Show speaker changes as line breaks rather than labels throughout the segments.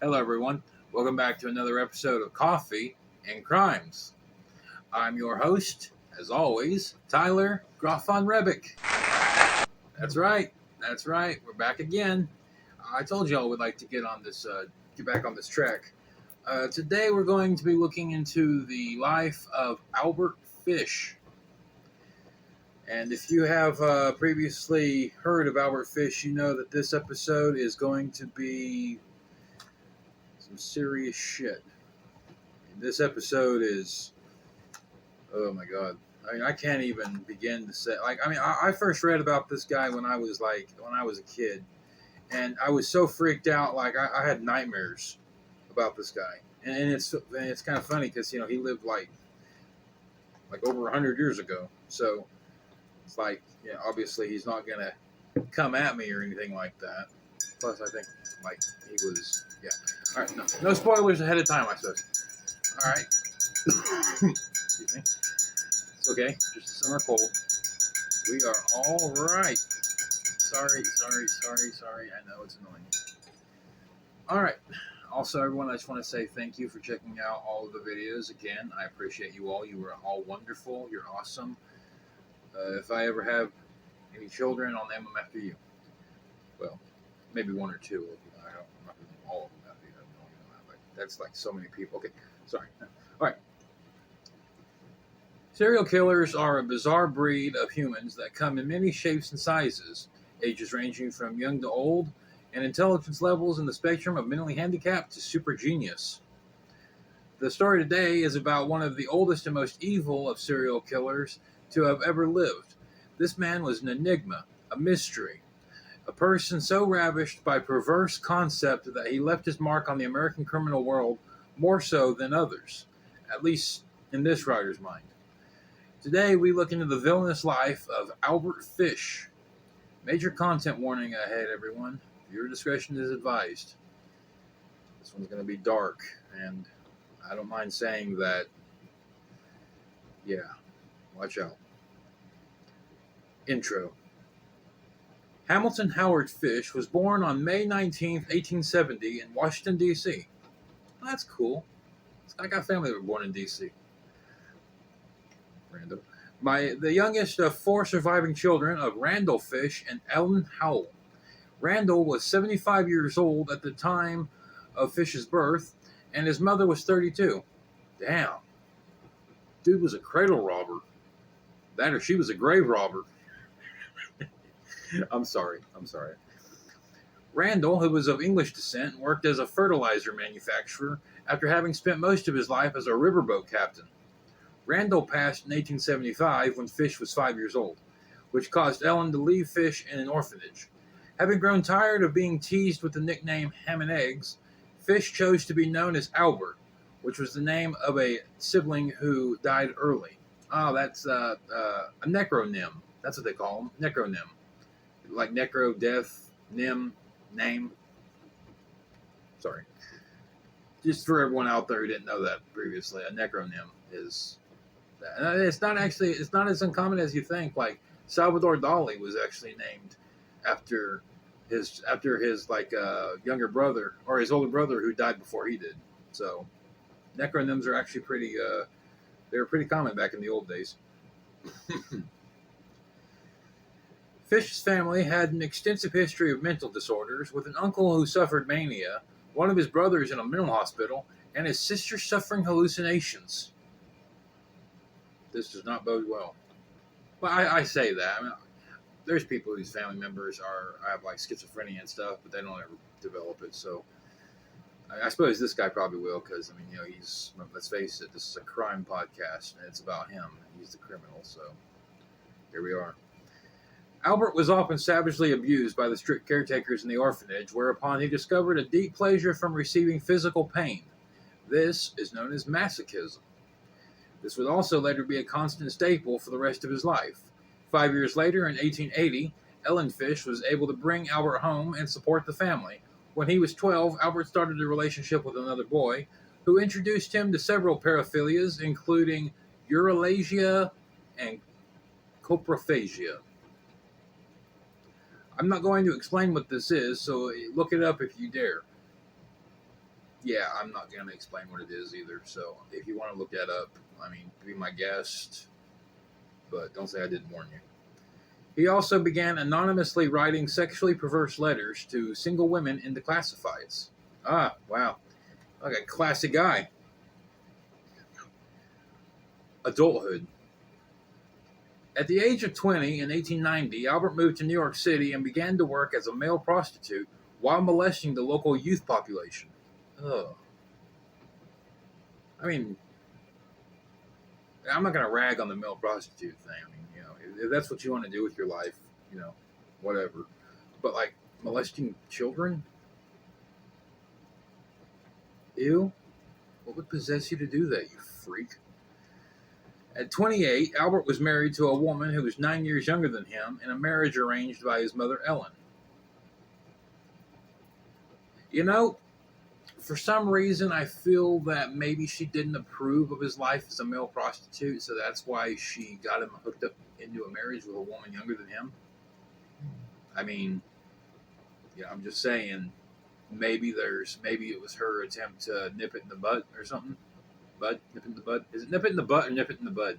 Hello, everyone. Welcome back to another episode of Coffee and Crimes. I'm your host, as always, Tyler Groff von Rebick. That's right. We're back again. I told y'all we'd like to get back on this track. Today, we're going to be looking into the life of Albert Fish. And if you have previously heard of Albert Fish, you know that this episode is going to be some serious shit. And this episode is, oh my god. I mean, I can't even begin to say. I first read about this guy when I was a kid, and I was so freaked out. I had nightmares about this guy, and it's kind of funny because he lived like over 100 years ago. So it's obviously he's not gonna come at me or anything like that. Plus, I think he was, yeah. All right, no spoilers ahead of time, I suppose. All right. Excuse me. It's okay. Just a summer cold. We are all right. Sorry. I know it's annoying. All right. Also, everyone, I just want to say thank you for checking out all of the videos. Again, I appreciate you all. You are all wonderful. You're awesome. If I ever have any children, I'll name them after you. Well, maybe one or two. I'm not going to name all of them after you. That's like so many people. Okay, sorry. All right. Serial killers are a bizarre breed of humans that come in many shapes and sizes, ages ranging from young to old, and intelligence levels in the spectrum of mentally handicapped to super genius. The story today is about one of the oldest and most evil of serial killers to have ever lived. This man was an enigma, a mystery, a person so ravished by perverse concept that he left his mark on the American criminal world more so than others, at least in this writer's mind. Today we look into the villainous life of Albert Fish. Major content warning ahead, everyone. Your discretion is advised. This one's going to be dark, and I don't mind saying that, yeah, watch out. Intro. Hamilton Howard Fish was born on May 19, 1870 in Washington, D.C. That's cool. I got family that were born in D.C. Random. The youngest of four surviving children of Randall Fish and Ellen Howell. Randall was 75 years old at the time of Fish's birth, and his mother was 32. Damn. Dude was a cradle robber. That or she was a grave robber. I'm sorry. Randall, who was of English descent, worked as a fertilizer manufacturer after having spent most of his life as a riverboat captain. Randall passed in 1875 when Fish was 5 years old, which caused Ellen to leave Fish in an orphanage. Having grown tired of being teased with the nickname Ham and Eggs, Fish chose to be known as Albert, which was the name of a sibling who died early. Oh, that's a necronym. That's what they call them, necronym. Like necro, death, name. Sorry. Just for everyone out there who didn't know that previously, a necronym is that. It's not as uncommon as you think. Like Salvador Dali was actually named after his younger brother or his older brother who died before he did. So necronyms are actually they were pretty common back in the old days. Fish's family had an extensive history of mental disorders, with an uncle who suffered mania, one of his brothers in a mental hospital, and his sister suffering hallucinations. This does not bode well. Well, I say that. I mean, there's people whose family members have schizophrenia and stuff, but they don't ever develop it. So I suppose this guy probably will, because let's face it, this is a crime podcast, and it's about him. He's the criminal, so here we are. Albert was often savagely abused by the strict caretakers in the orphanage, whereupon he discovered a deep pleasure from receiving physical pain. This is known as masochism. This would also later be a constant staple for the rest of his life. 5 years later, in 1880, Ellen Fish was able to bring Albert home and support the family. When he was 12, Albert started a relationship with another boy, who introduced him to several paraphilias, including uralasia and coprophagia. I'm not going to explain what this is, so look it up if you dare. Yeah, I'm not going to explain what it is either. So if you want to look that up, I mean, be my guest, but don't say I didn't warn you. He also began anonymously writing sexually perverse letters to single women in the classifieds. Ah, wow. Okay, classic guy. Adulthood. At the age of 20 in 1890, Albert moved to New York City and began to work as a male prostitute while molesting the local youth population. Ugh. I mean, I'm not going to rag on the male prostitute thing. I mean, if that's what you want to do with your life, whatever. But, like, molesting children? Ew. What would possess you to do that, you freak? At 28, Albert was married to a woman who was 9 years younger than him in a marriage arranged by his mother, Ellen. For some reason, I feel that maybe she didn't approve of his life as a male prostitute, so that's why she got him hooked up into a marriage with a woman younger than him. I mean, I'm just saying, maybe it was her attempt to nip it in the butt or something. Nip it in the bud? Is it nip it in the butt or nip it in the bud?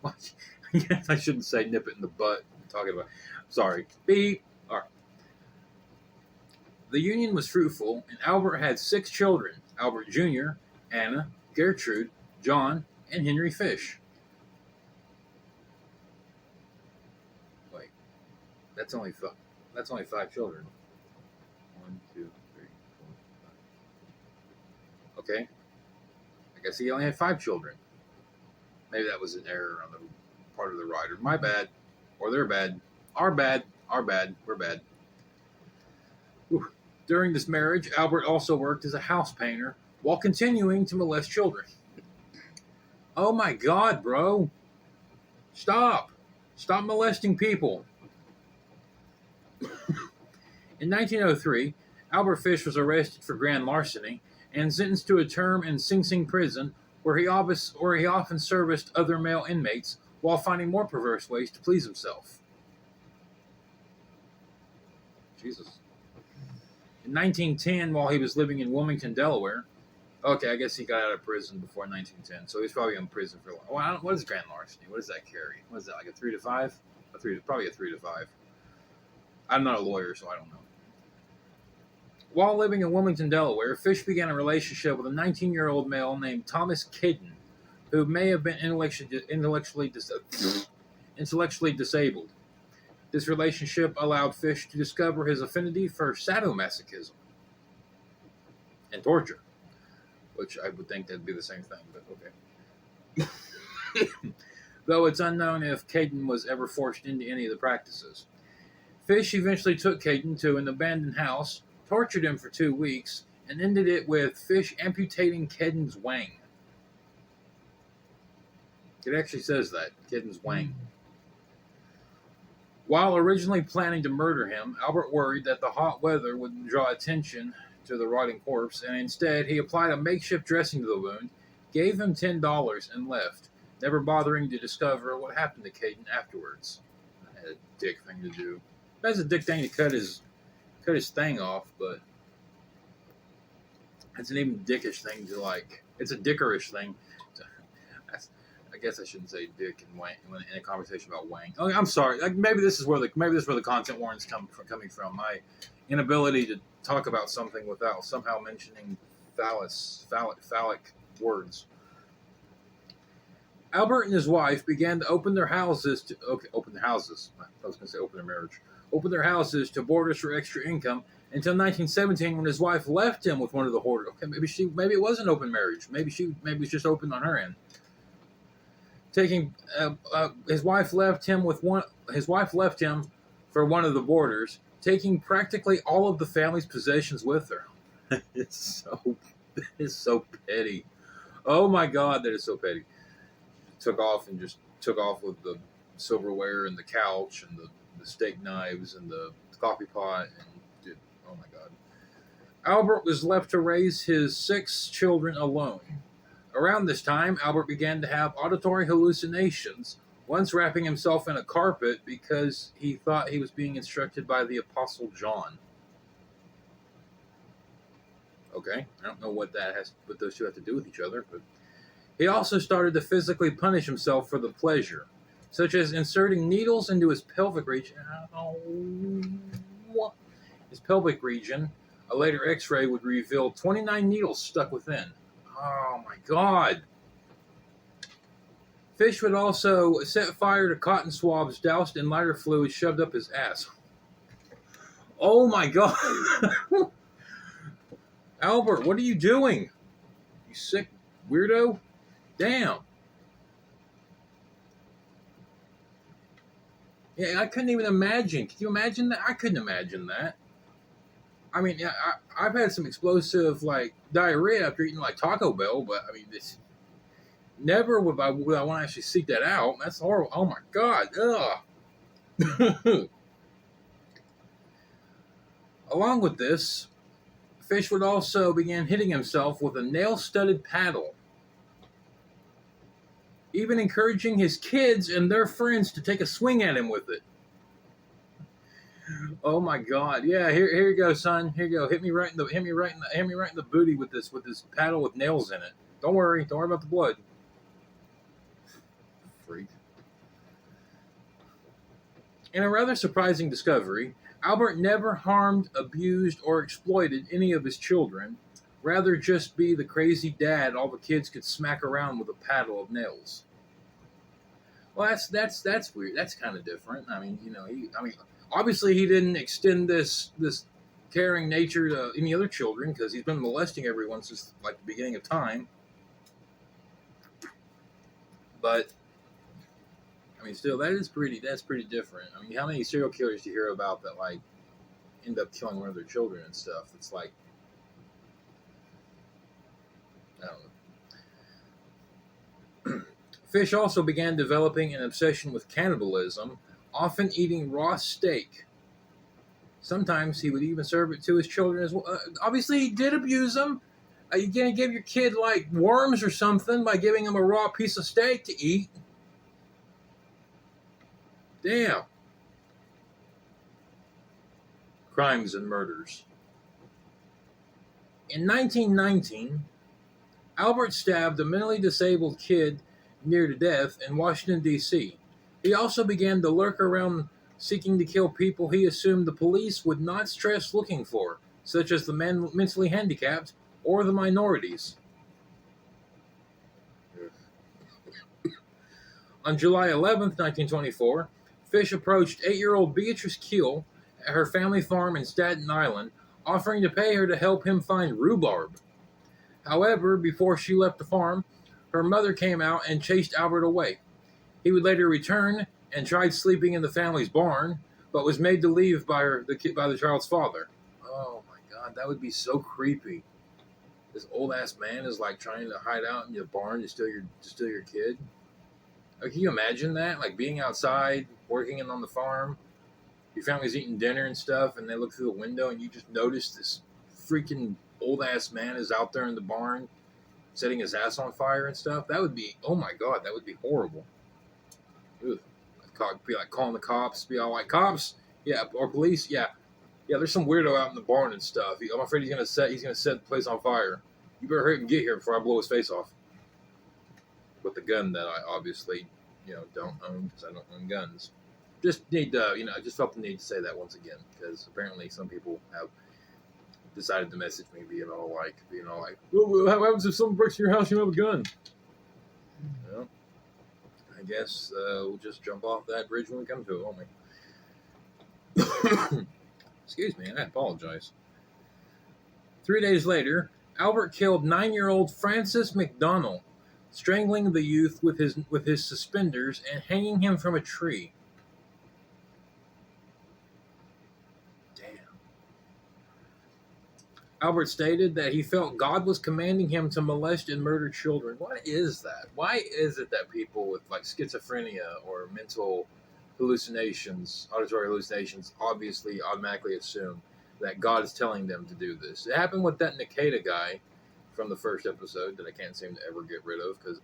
What? I shouldn't say nip it in the butt. I'm talking about. Sorry. Beep. All right. The union was fruitful, and Albert had 6 children: Albert Jr., Anna, Gertrude, John, and Henry Fish. Wait, that's only 5 children. 1, 2, 3, 4, 5. Okay. I guess he only had 5 children. Maybe that was an error on the part of the writer. My bad. Or they're bad. Our bad. We're bad. Whew. During this marriage, Albert also worked as a house painter while continuing to molest children. Oh my God, bro. Stop. Stop molesting people. In 1903, Albert Fish was arrested for grand larceny and sentenced to a term in Sing Sing prison, where he often serviced other male inmates while finding more perverse ways to please himself. Jesus. In 1910, while he was living in Wilmington, Delaware, okay, I guess he got out of prison before 1910, so he's probably in prison for a while. What is grand larceny? What does that carry? What is that, like a 3 to 5? Probably a 3 to 5. I'm not a lawyer, so I don't know. While living in Wilmington, Delaware, Fish began a relationship with a 19-year-old male named Thomas Kidden, who may have been intellectually disabled. This relationship allowed Fish to discover his affinity for sadomasochism and torture, which I would think that'd be the same thing, but okay. Though it's unknown if Kidden was ever forced into any of the practices. Fish eventually took Kidden to an abandoned house, tortured him for 2 weeks, and ended it with Fish amputating Kidden's wang. It actually says that, Kidden's wang. While originally planning to murder him, Albert worried that the hot weather would draw attention to the rotting corpse, and instead he applied a makeshift dressing to the wound, gave him $10, and left, never bothering to discover what happened to Kidden afterwards. That had a dick thing to do. That's a dick thing to cut his thing off, but it's an even dickish thing to like. It's a dickerish thing. I guess I shouldn't say dick and wang in a conversation about wang. Oh, I'm sorry. Maybe this is where the content warning's coming from. My inability to talk about something without somehow mentioning phallic words. Albert and his wife began to open their houses. I was going to say open their marriage. Open their houses to boarders for extra income until 1917, when his wife left him with one of the hoarders. Okay, maybe it was an open marriage. Maybe it was just open on her end. His wife left him for one of the boarders, taking practically all of the family's possessions with her. It's so petty. Oh my God, that is so petty. Took off with the silverware and the couch and the steak knives and the coffee pot oh my God. Albert was left to raise his 6 children alone. Around this time, Albert began to have auditory hallucinations, once wrapping himself in a carpet because he thought he was being instructed by the Apostle John. Okay, I don't know what those two have to do with each other, but he also started to physically punish himself for the pleasure, such as inserting needles into his pelvic region. His pelvic region. A later X-ray would reveal 29 needles stuck within. Oh my God! Fish would also set fire to cotton swabs doused in lighter fluid shoved up his ass. Oh my God! Albert, what are you doing? You sick weirdo? Damn. Yeah, I couldn't even imagine. Can you imagine that? I couldn't imagine that. I mean, yeah, I've had some explosive, like, diarrhea after eating, like, Taco Bell, but, I mean, this... Never would I want to actually seek that out. That's horrible. Oh, my God. Ugh. Along with this, Fish would also begin hitting himself with a nail-studded paddle, even encouraging his kids and their friends to take a swing at him with it. Oh my God! Yeah, here you go, son. Here you go. Hit me right in the booty with this paddle with nails in it. Don't worry about the blood. Freak. In a rather surprising discovery, Albert never harmed, abused, or exploited any of his children. Rather, just be the crazy dad all the kids could smack around with a paddle of nails. Well, that's weird. That's kind of different. I mean, obviously he didn't extend this caring nature to any other children because he's been molesting everyone since like the beginning of time. But I mean, still, that's pretty different. I mean, how many serial killers do you hear about that like end up killing one of their children and stuff? It's like, I don't know. Fish also began developing an obsession with cannibalism, often eating raw steak. Sometimes he would even serve it to his children as well. Obviously, he did abuse them. You can't give your kid like worms or something by giving him a raw piece of steak to eat. Damn. Crimes and murders. In 1919, Albert stabbed a mentally disabled kid near to death in Washington, D.C. He also began to lurk around seeking to kill people he assumed the police would not stress looking for, such as the mentally handicapped or the minorities. On July 11th, 1924, Fish approached 8-year-old Beatrice Keel at her family farm in Staten Island, offering to pay her to help him find rhubarb. However, before she left the farm, her mother came out and chased Albert away. He would later return and tried sleeping in the family's barn, but was made to leave by the child's father. Oh my God, that would be so creepy. This old ass man is like trying to hide out in your barn to steal your kid. Like, can you imagine that? Like being outside, working on the farm, your family's eating dinner and stuff, and they look through the window and you just notice this freaking old ass man is out there in the barn setting his ass on fire and stuff. That would be, oh my God, that would be horrible. Ugh. Be like calling the cops, be all like, cops, yeah, or police, yeah, there's some weirdo out in the barn and stuff. I'm afraid he's gonna set the place on fire. You better hurry and get here before I blow his face off. With the gun that I obviously, don't own because I don't own guns. Just need to, I just felt the need to say that once again because apparently some people have decided to message me being all like, well, what happens if someone breaks your house and you have a gun? Well, I guess we'll just jump off that bridge when we come to it, won't we? Excuse me, I apologize. 3 days later, Albert killed 9-year-old Francis McDonnell, strangling the youth with his suspenders and hanging him from a tree. Albert stated that he felt God was commanding him to molest and murder children. What is that? Why is it that people with like schizophrenia or mental hallucinations, auditory hallucinations, obviously automatically assume that God is telling them to do this? It happened with that Nikita guy from the first episode that I can't seem to ever get rid of because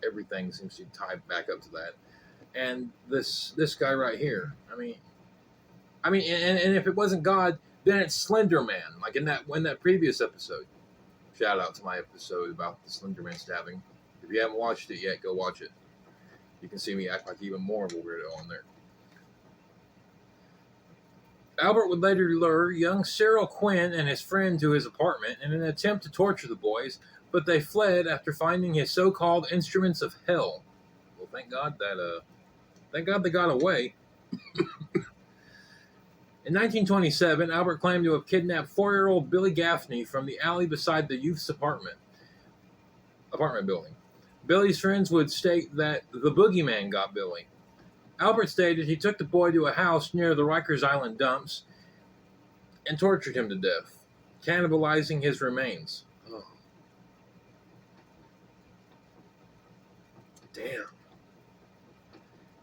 everything seems to tie back up to that. And this guy right here. I mean, and if it wasn't God, Then it's Slender Man, like in that previous episode. Shout out to my episode about the Slender Man stabbing. If you haven't watched it yet, go watch it. You can see me act like even more of a weirdo on there. Albert would later lure young Cyril Quinn and his friend to his apartment in an attempt to torture the boys, but they fled after finding his so-called instruments of hell. Well, thank God they got away. In 1927, Albert claimed to have kidnapped 4-year-old Billy Gaffney from the alley beside the youth's apartment building. Billy's friends would state that the Boogeyman got Billy. Albert stated he took the boy to a house near the Rikers Island dumps and tortured him to death, cannibalizing his remains. Oh. Damn.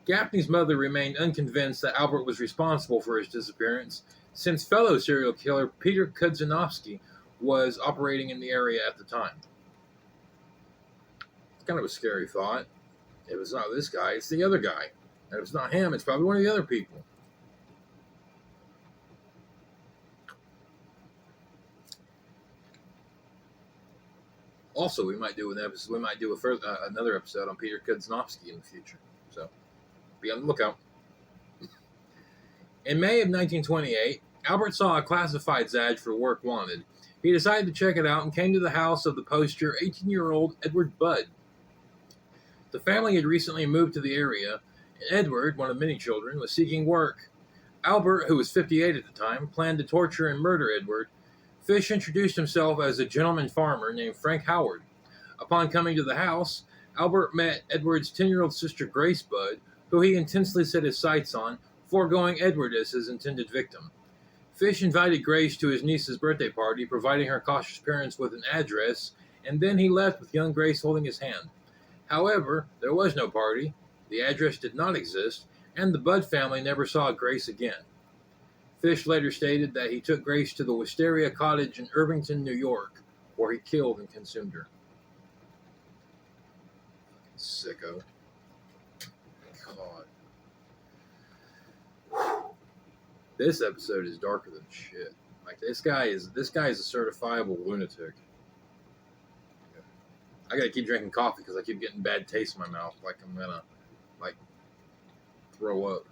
Gaffney's mother remained unconvinced that Albert was responsible for his disappearance, since fellow serial killer Peter Kudzinowski was operating in the area at the time. It's kind of a scary thought. If it's not this guy, it's the other guy. And if it's not him, it's probably one of the other people. Also, we might do another episode on Peter Kudzinowski in the future. So be on the lookout. In May of 1928, Albert saw a classifieds ad for work wanted. He decided to check it out and came to the house of the poster 18-year-old Edward Budd. The family had recently moved to the area, and Edward, one of many children, was seeking work. Albert, who was 58 at the time, planned to torture and murder Edward. Fish introduced himself as a gentleman farmer named Frank Howard. Upon coming to the house, Albert met Edward's 10-year-old sister Grace Budd, who he intensely set his sights on, foregoing Edward as his intended victim. Fish invited Grace to his niece's birthday party, providing her cautious parents with an address, and then he left with young Grace holding his hand. However, there was no party, the address did not exist, and the Budd family never saw Grace again. Fish later stated that he took Grace to the Wisteria Cottage in Irvington, New York, where he killed and consumed her. Sicko. God. This episode is darker than shit. Like this guy is a certifiable lunatic. I gotta keep drinking coffee because I keep getting bad taste in my mouth, like I'm gonna throw up.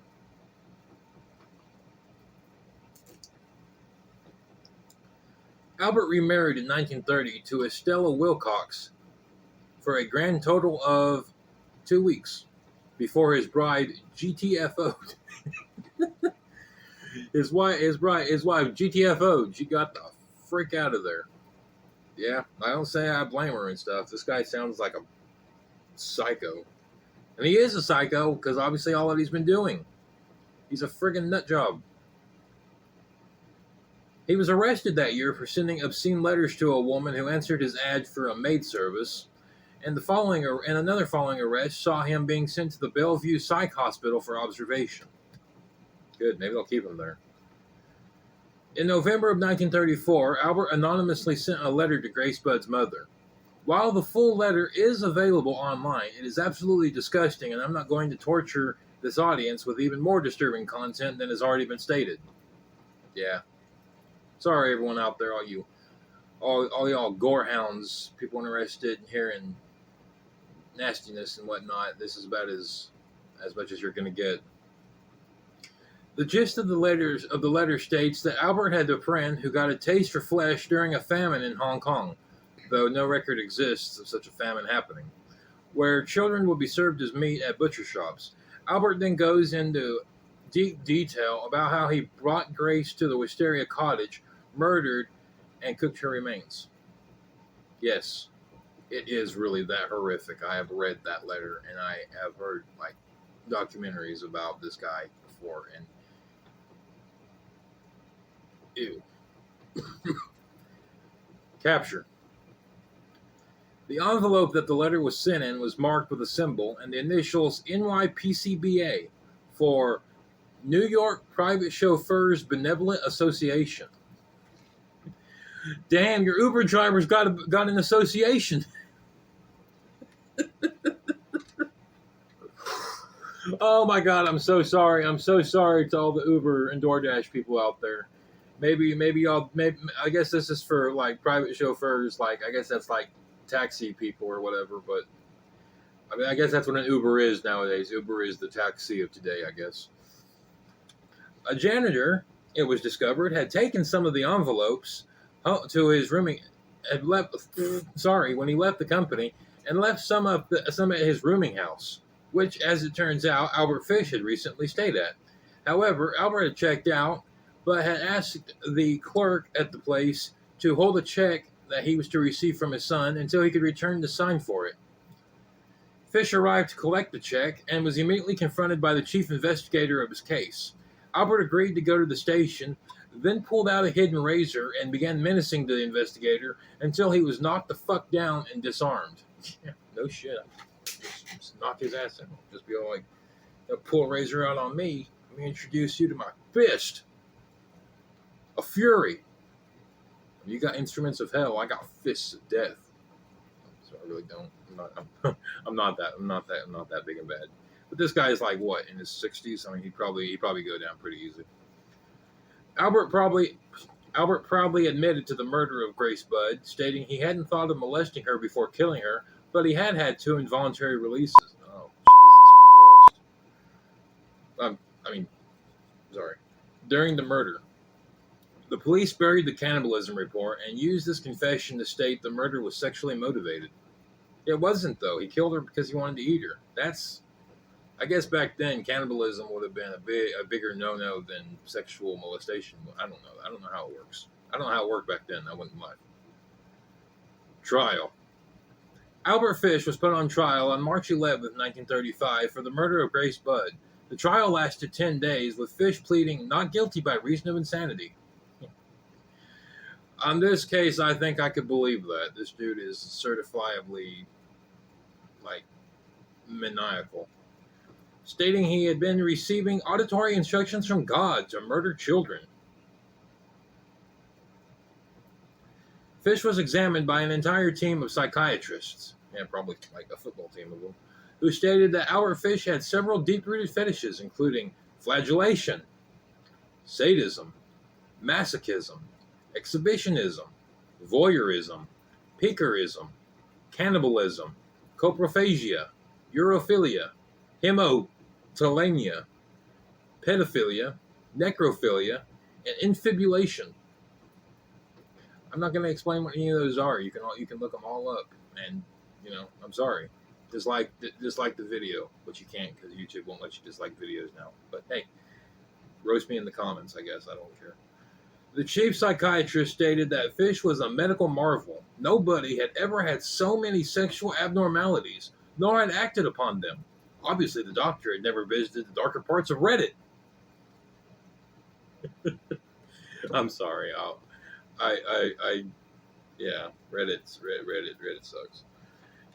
Albert remarried in 1930 to Estella Wilcox for a grand total of 2 weeks before his bride GTFO'd. His wife GTFO'd. She got the frick out of there. Yeah, I don't say I blame her and stuff. This guy sounds like a psycho. And he is a psycho because obviously all that he's been doing. He's a friggin' nut job. He was arrested that year for sending obscene letters to a woman who answered his ad for a maid service. And another following arrest saw him being sent to the Bellevue Psych Hospital for observation. Good, maybe they'll keep him there. In November of 1934, Albert anonymously sent a letter to Grace Budd's mother. While the full letter is available online, it is absolutely disgusting, and I'm not going to torture this audience with even more disturbing content than has already been stated. Yeah. Sorry, everyone out there, all y'all gorehounds, people interested in hearing nastiness and whatnot. This is about as much as you're going to get. The gist of the letter states that Albert had a friend who got a taste for flesh during a famine in Hong Kong, though no record exists of such a famine happening, where children would be served as meat at butcher shops. Albert then goes into deep detail about how he brought Grace to the Wisteria Cottage, murdered, and cooked her remains. Yes, it is really that horrific. I have read that letter, and I have heard documentaries about this guy before, and ew. Capture. The envelope that the letter was sent in was marked with a symbol and the initials NYPCBA for New York Private Chauffeurs Benevolent Association. Damn, your Uber drivers got an association. Oh my God, I'm so sorry. I'm so sorry to all the Uber and DoorDash people out there. maybe y'all, maybe, I guess this is for like private chauffeurs. Like, I guess that's like taxi people or whatever. But I mean, I guess that's what an Uber is nowadays. Uber is the taxi of today, I guess. A janitor, it was discovered, had taken some of the envelopes to his rooming. Had left. Sorry, when he left the company, and left some at his rooming house, which, as it turns out, Albert Fish had recently stayed at. However, Albert had checked out, but had asked the clerk at the place to hold a check that he was to receive from his son until he could return to sign for it. Fish arrived to collect the check and was immediately confronted by the chief investigator of his case. Albert agreed to go to the station, then pulled out a hidden razor and began menacing the investigator until he was knocked the fuck down and disarmed. Yeah, no shit. Just knock his ass in. Just be all like, pull a razor out on me. Let me introduce you to my fist. A fury. You got instruments of hell. I got fists of death. So I really don't. I'm not that big and bad. But this guy is like what, in his 60s? I mean, he'd probably go down pretty easy. Albert proudly admitted to the murder of Grace Budd, stating he hadn't thought of molesting her before killing her, but he had 2 involuntary releases. Oh, Jesus Christ. Sorry. During the murder, the police buried the cannibalism report and used this confession to state the murder was sexually motivated. It wasn't, though. He killed her because he wanted to eat her. I guess back then, cannibalism would have been a bigger no-no than sexual molestation. I don't know. I don't know how it works. I don't know how it worked back then. I wouldn't lie. Trial. Albert Fish was put on trial on March 11, 1935 for the murder of Grace Budd. The trial lasted 10 days, with Fish pleading not guilty by reason of insanity. On this case, I think I could believe that. This dude is certifiably, maniacal. Stating he had been receiving auditory instructions from God to murder children. Fish was examined by an entire team of psychiatrists, probably like a football team of them, who stated that Albert Fish had several deep-rooted fetishes, including flagellation, sadism, masochism, exhibitionism, voyeurism, piquerism, cannibalism, coprophagia, urophilia, hemophilia, pedophilia, necrophilia, and infibulation. I'm not going to explain what any of those are. You can look them all up, and I'm sorry. Dislike the video, but you can't because YouTube won't let you dislike videos now. But hey, roast me in the comments. I guess I don't care. The chief psychiatrist stated that Fish was a medical marvel. Nobody had ever had so many sexual abnormalities, nor had acted upon them. Obviously, the doctor had never visited the darker parts of Reddit. I'm sorry. Reddit sucks.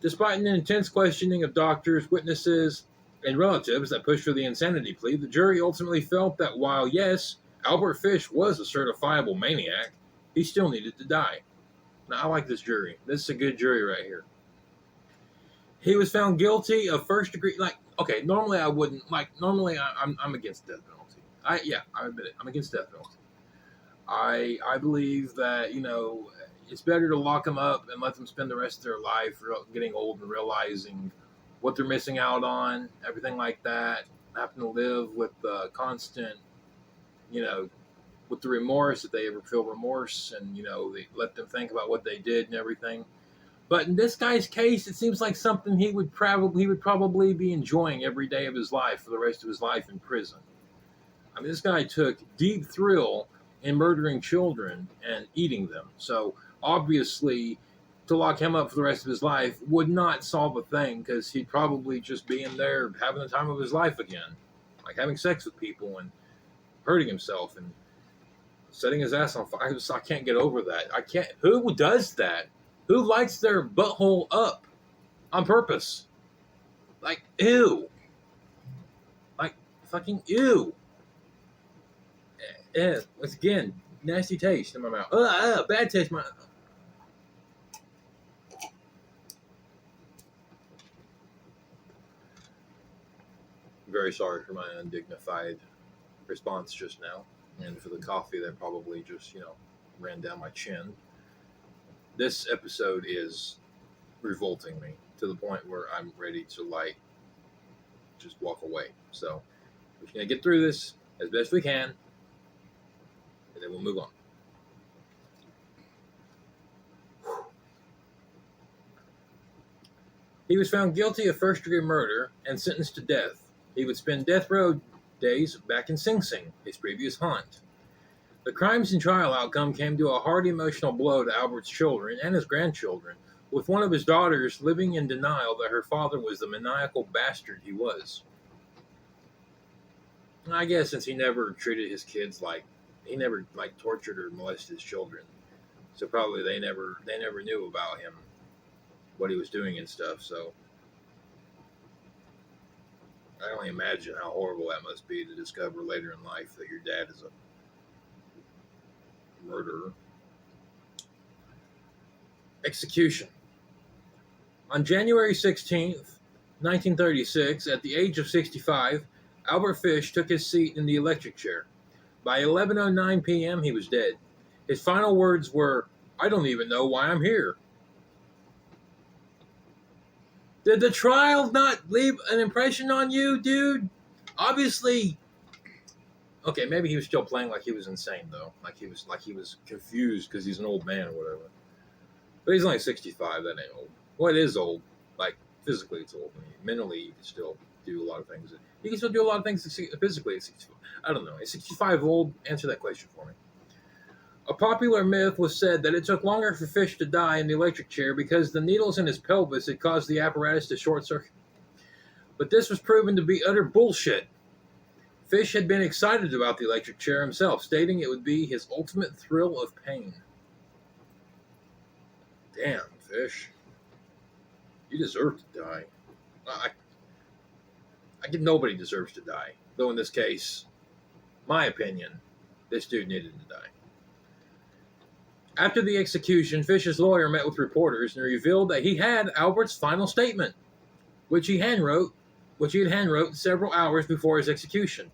Despite an intense questioning of doctors, witnesses, and relatives that pushed for the insanity plea, the jury ultimately felt that while, yes, Albert Fish was a certifiable maniac, he still needed to die. Now, I like this jury. This is a good jury right here. He was found guilty of first degree. Normally I wouldn't. I'm against death penalty. I admit it. I'm against death penalty. I believe that, it's better to lock them up and let them spend the rest of their life getting old and realizing what they're missing out on, everything like that, having to live with the constant, with the remorse, if they ever feel remorse, and, they let them think about what they did and everything. But in this guy's case, it seems like something he would probably be enjoying every day of his life for the rest of his life in prison. I mean, this guy took deep thrill in murdering children and eating them. So obviously, to lock him up for the rest of his life would not solve a thing, because he'd probably just be in there having the time of his life again, like having sex with people and hurting himself and setting his ass on fire. I can't get over that. I can't. Who does that? Who lights their butthole up on purpose? Like, ew. Like, fucking ew. Once again, nasty taste in my mouth. Bad taste in my mouth. Very sorry for my undignified response just now. And for the coffee that probably just, ran down my chin. This episode is revolting me to the point where I'm ready to just walk away. So we're gonna get through this as best we can, and then we'll move on. He was found guilty of first-degree murder and sentenced to death. He would spend death row days back in Sing Sing, his previous haunt. The crimes and trial outcome came to a hard emotional blow to Albert's children and his grandchildren, with one of his daughters living in denial that her father was the maniacal bastard he was. I guess since he never treated his kids he never tortured or molested his children, so probably they never knew about him, what he was doing and stuff. So I can only imagine how horrible that must be to discover later in life that your dad is a murderer. Execution. On January 16th, 1936, at the age of 65, Albert Fish took his seat in the electric chair. By 11:09 p.m., he was dead. His final words were, "I don't even know why I'm here." Did the trial not leave an impression on you, dude? Obviously. Okay, maybe he was still playing like he was insane, though. Like he was confused because he's an old man or whatever. But he's only 65. That ain't old. Well, it is old. Like, physically, it's old. I mean, mentally, you can still do a lot of things. You can still do a lot of things physically at 65. I don't know. Is 65 old? Answer that question for me. A popular myth was said that it took longer for Fish to die in the electric chair because the needles in his pelvis had caused the apparatus to short circuit. But this was proven to be utter bullshit. Fish had been excited about the electric chair himself, stating it would be his ultimate thrill of pain. Damn, Fish. You deserve to die. I get nobody deserves to die. Though in this case, my opinion, this dude needed to die. After the execution, Fish's lawyer met with reporters and revealed that he had Albert's final statement, which he had handwrote several hours before his execution.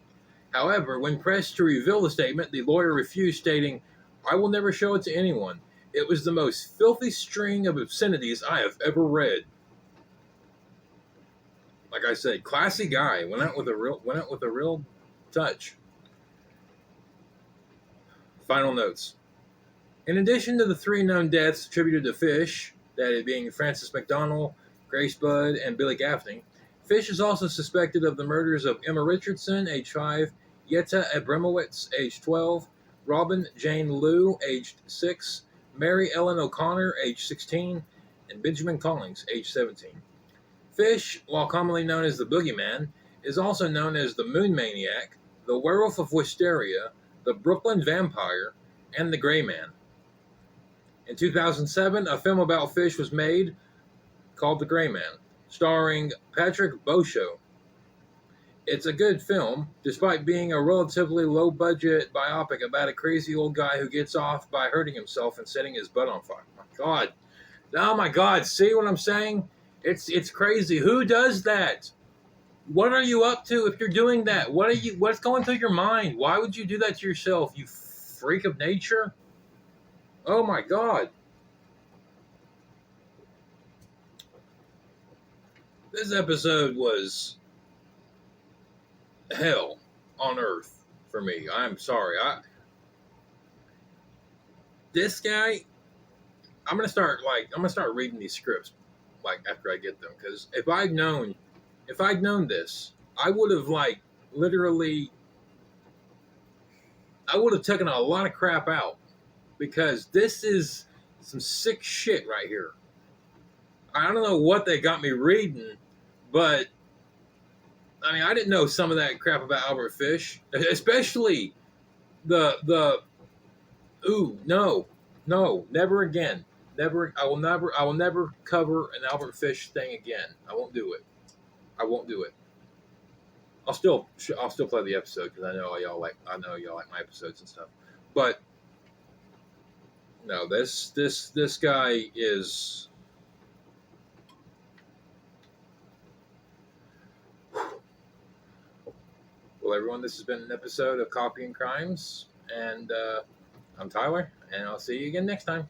However, when pressed to reveal the statement, the lawyer refused, stating, "I will never show it to anyone. It was the most filthy string of obscenities I have ever read." Like I said, classy guy. Went out with a real touch. Final notes. In addition to the 3 known deaths attributed to Fish, that it being Francis McDonald, Grace Budd, and Billy Gaffney, Fish is also suspected of the murders of Emma Richardson, age 5, Yetta Abramowitz, age 12, Robin Jane Liu, aged 6, Mary Ellen O'Connor, age 16, and Benjamin Collins, age 17. Fish, while commonly known as the Boogeyman, is also known as the Moon Maniac, the Werewolf of Wisteria, the Brooklyn Vampire, and the Gray Man. In 2007, a film about Fish was made called The Gray Man, starring Patrick Beauchot. It's a good film, despite being a relatively low-budget biopic about a crazy old guy who gets off by hurting himself and setting his butt on fire. Oh my God, see what I'm saying? It's crazy. Who does that? What are you up to if you're doing that? What's going through your mind? Why would you do that to yourself, you freak of nature? Oh my God. This episode was hell on earth for me. I'm sorry. This guy, I'm gonna start reading these scripts after I get them, because if I'd known this, I would have taken a lot of crap out, because this is some sick shit right here. I don't know what they got me reading, but I mean, I didn't know some of that crap about Albert Fish, especially the never again. I will never cover an Albert Fish thing again. I won't do it. I'll still play the episode, because I know y'all like my episodes and stuff. But no, this guy is. Well, everyone, this has been an episode of Coffee and Crimes. And I'm Tyler, and I'll see you again next time.